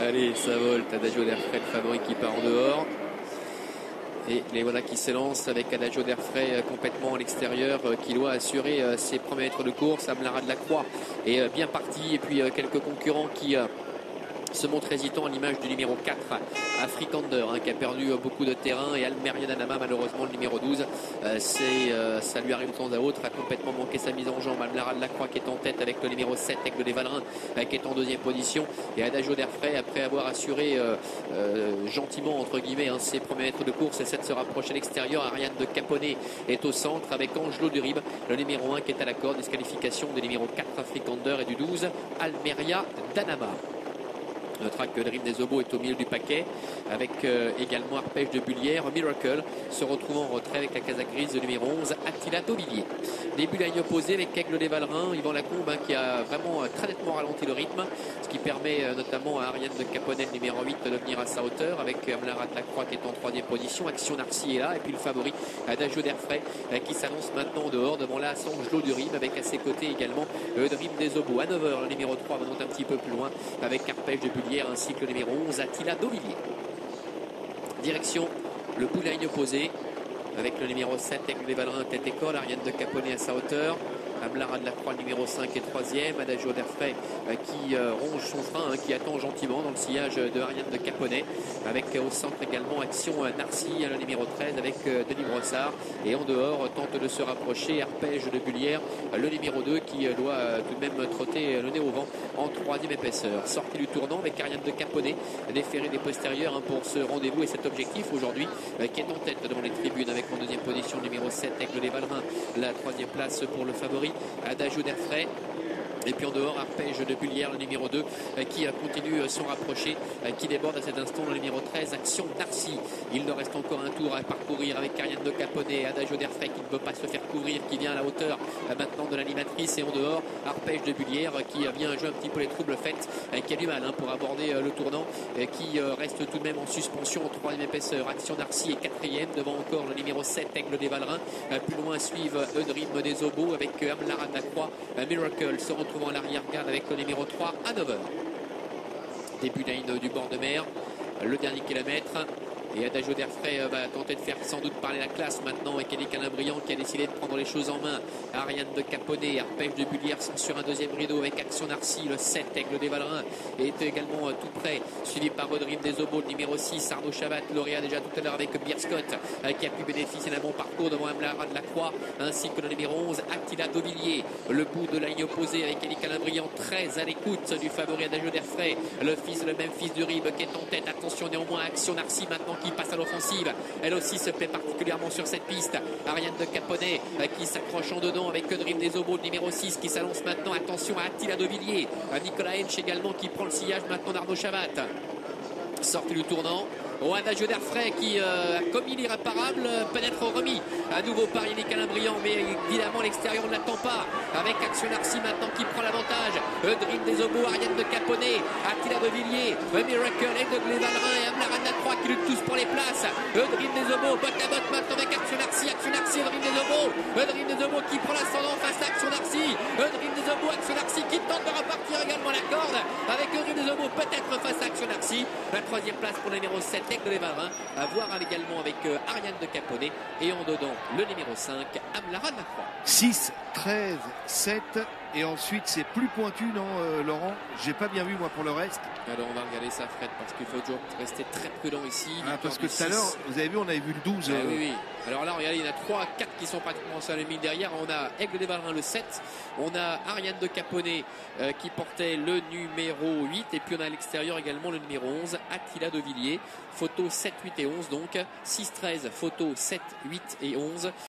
Allez, ça vole. Adagio d'Airfray, le favori qui part en dehors. Et les voilà qui s'élancent avec Adagio d'Airfray complètement à l'extérieur, qui doit assurer ses premiers mètres de course. Amlara de la Croix est bien parti. Et puis quelques concurrents qui se montre hésitant à l'image du numéro 4, Afrikander, qui a perdu beaucoup de terrain, et Almeria Danama, malheureusement le numéro 12, ça lui arrive de temps à autre, a complètement manqué sa mise en jambe. Amlara de la Croix qui est en tête avec le numéro 7, Aigle des Valrins, qui est en deuxième position, et Adagio d'Airfray, après avoir assuré gentiment entre guillemets ses premiers mètres de course, essaie de se rapprocher à l'extérieur. Ariane de Caponnet est au centre avec Angelo Durib, le numéro 1 qui est à la corde. Disqualification des numéros 4 Afrikander et du 12 Almeria Danama. Le track de Dream des Obos est au milieu du paquet avec également Arpège de Bullière. Miracle se retrouve en retrait avec la casa grise de numéro 11 Attila Dauvilliers. Début de la ligne opposée avec Aigle des Valrins, Yvan Lacombe qui a vraiment très nettement ralenti le rythme, ce qui permet notamment à Ariane de Caponnet, le numéro 8, de venir à sa hauteur avec Amlara de la Croix qui est en troisième position. Action Narcy est là, et puis le favori Adagio d'Airfray qui s'annonce maintenant en dehors devant la Angelo Durib avec à ses côtés également Dream des Obos. Hanover, le numéro 3, va donc un petit peu plus loin avec Arpège de Bullière ainsi que le numéro 11 Attila Dauvilliers. Direction le bout de la ligne opposée avec le numéro 7 Aigle des Valrins tête école, Ariane de Caponnet à sa hauteur, Amlara de la Croix le numéro 5 et 3e, Adagio d'Airfray qui ronge son frein, qui attend gentiment dans le sillage de Ariane de Caponnet, avec au centre également Action Narcy, le numéro 13 avec Denis Brossard, et en dehors tente de se rapprocher Arpège de Bullière, le numéro 2 qui doit tout de même trotter le nez au vent en troisième épaisseur. Sortie du tournant avec Ariane de Caponnet, déféré des postérieurs pour ce rendez-vous et cet objectif aujourd'hui, qui est en tête devant les tribunes avec en deuxième position le numéro 7 Aigle des Valrins, la troisième place pour le favori Adagio d'Airfray. Et puis en dehors, Arpège de Bullière, le numéro 2, qui continue son rapproché, qui déborde à cet instant le numéro 13, Action Narcy. Il leur reste encore un tour à parcourir avec Ariane de Caponnet, Adagio d'Airfray qui ne peut pas se faire couvrir, qui vient à la hauteur maintenant de l'animatrice. Et en dehors, Arpège de Bullière qui vient jouer un petit peu les troubles faits, qui a du mal pour aborder le tournant, qui reste tout de même en suspension en troisième épaisseur. Action Narcy est quatrième, devant encore le numéro 7, Aigle des Valrins. Plus loin suivent Dream des Obos avec Amlara de la Croix. Miracle se retrouve en l'arrière-garde avec le numéro 3 Hanover. Début de la ligne du bord de mer, le dernier kilomètre. Et Adagio d'Airfray va tenter de faire sans doute parler la classe maintenant avec Eric Alain Briand qui a décidé de prendre les choses en main. Ariane de Caponnet, Arpège de Bullière sont sur un deuxième rideau avec Action Narcy, le 7 Aigle des Valrins est également tout près, suivi par Dream des Obos, le numéro 6 Arnaud Chabat, lauréat déjà tout à l'heure avec Beer Scott qui a pu bénéficier d'un bon parcours devant Amlara de la Croix, ainsi que le numéro 11 Attila Dauvilliers. Le bout de la ligne opposée avec Eric Alain Briand très à l'écoute du favori Adagio d'Airfray, le même fils de Rib qui est en tête. Attention néanmoins à Action Narcy maintenant qui passe à l'offensive, elle aussi se plaît particulièrement sur cette piste. Ariane de Caponnet qui s'accroche en dedans avec Dream des Obos, le numéro 6 qui s'annonce maintenant. Attention à Attila Dauvilliers, à Nicolas Hench également qui prend le sillage maintenant d'Arnaud Chabat. Sortie du tournant, Adagio d'Airfray qui, comme il est irréparable, peut être remis à nouveau par Yannick Alain Briand, mais évidemment l'extérieur ne l'attend pas, avec Action Narcy maintenant qui prend l'avantage. Dream des Obos, Ariane de Caponnet, Attila Dauvilliers, Miracle, Aigle des Valrins et Amlara de la Croix qui luttent tous pour les places. Dream des Obos, botte à botte maintenant avec Action Narcy, Dream des Obos, Dream des Obos qui prend l'ascendant face à Action Narcy, Dream des Obos, Action Narcy qui tente de repartir également la corde, avec Dream des Obos peut-être face à Action Narcy. La troisième place pour le numéro 7 Aigle des Valrins, à voir également avec Ariane de Caponnet, et en dedans le numéro 5 Amlara de la Croix. 6, 13, 7 et ensuite c'est plus pointu, non Laurent? J'ai pas bien vu moi pour le reste. Alors on va regarder ça Fred, parce qu'il faut toujours rester très prudent ici. Parce que tout à l'heure vous avez vu, on avait vu le 12. Oui. Alors là regardez, il y en a 3, 4 qui sont pratiquement sur la ligne derrière. On a Aigle des Valrins le 7, on a Ariane de Caponnet qui portait le numéro 8, et puis on a à l'extérieur également le numéro 11 Attila Dauvilliers. Photo 7, 8 et 11 donc, 6, 13, photo 7, 8 et 11.